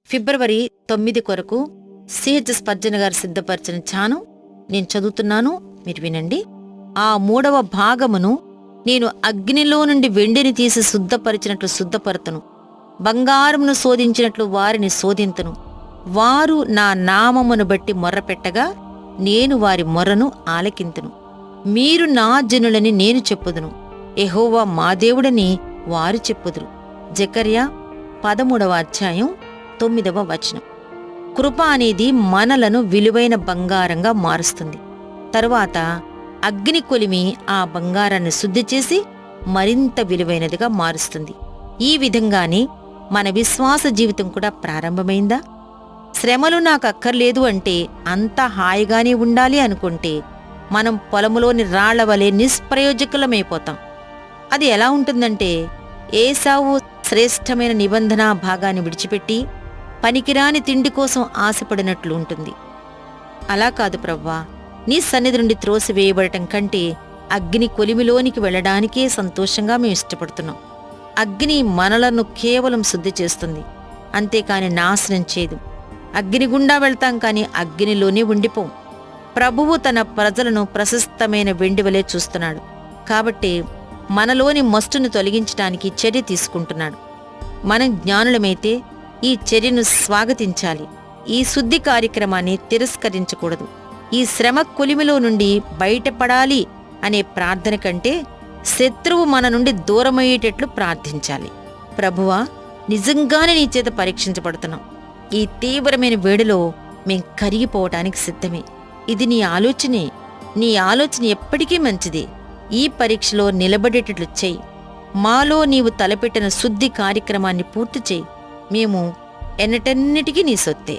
ఫిబ్రవరి 9 కొరకు CH Spurgeon గారు సిద్ధపరిచిన ఛాను నేను చదువుతున్నాను, మీరు వినండి. ఆ 3వ భాగమును నేను అగ్నిలో నుండి వెండిని తీసి శుద్ధపరిచినట్లు శుద్ధపరతును, బంగారమును శోధించినట్లు వారిని శోధింతును. వారు నా నామమును బట్టి మొర్రపెట్టగా నేను వారి మొర్రను ఆలకింతును. మీరు నా జనులని నేను చెప్పుదును, యెహోవా మా దేవుడని వారు చెప్పుదురు. జెకర్యా 13వ అధ్యాయం 9వ వచనం. కృప అనేది మనలను విలువైన బంగారంగా మారుస్తుంది. తరువాత అగ్ని కొలిమి ఆ బంగారాన్ని శుద్ధి చేసి మరింత విలువైనదిగా మారుస్తుంది. ఈ విధంగానే మన విశ్వాస జీవితం కూడా ప్రారంభమైందా? శ్రమలు నాకు అక్కర్లేదు అంటే, అంతా హాయిగానే ఉండాలి అనుకుంటే మనం పొలములోని రాళ్లవలే నిష్ప్రయోజకులమైపోతాం. అది ఎలా ఉంటుందంటే, ఏశావు శ్రేష్టమైన నిబంధనా భాగాన్ని విడిచిపెట్టి పనికిరాని తిండి కోసం ఆశపడినట్లు ఉంటుంది. అలా కాదు ప్రవ్వా, నీ సన్నిధి నుండి త్రోసివేయబడటం కంటే అగ్ని కొలిమిలోనికి వెళ్లడానికే సంతోషంగా మేము ఇష్టపడుతున్నాం. అగ్ని మనలను కేవలం శుద్ధి చేస్తుంది, అంతేకాని నాశనం చేయదు. అగ్నిగుండా వెళ్తాం కాని అగ్నిలోనే ఉండిపోం. ప్రభువు తన ప్రజలను ప్రశస్తమైన వెండివలే చూస్తున్నాడు. కాబట్టి మనలోని మస్టును తొలగించడానికి చర్య తీసుకుంటున్నాడు. మనం జ్ఞానులమైతే ఈ చర్యను స్వాగతించాలి. ఈ శుద్ధి కార్యక్రమాన్ని తిరస్కరించకూడదు. ఈ శ్రమ కొలిమిలో నుండి బయటపడాలి అనే ప్రార్థన కంటే శత్రువు మన నుండి దూరమయ్యేటట్లు ప్రార్థించాలి. ప్రభువా, నిజంగానే నీ చేత పరీక్షించబడుతున్నాం. ఈ తీవ్రమైన వేడిలో మేం కరిగిపోవటానికి సిద్ధమే. ఇది నీ ఆలోచనే. నీ ఆలోచన ఎప్పటికీ మంచిదే. ఈ పరీక్షలో నిలబడేటట్లు చెయ్యి. మాలో నీవు తలపెట్టిన శుద్ధి కార్యక్రమాన్ని పూర్తి చెయ్యి. మేము ఎన్నటన్నిటికీ నీ సొత్తే.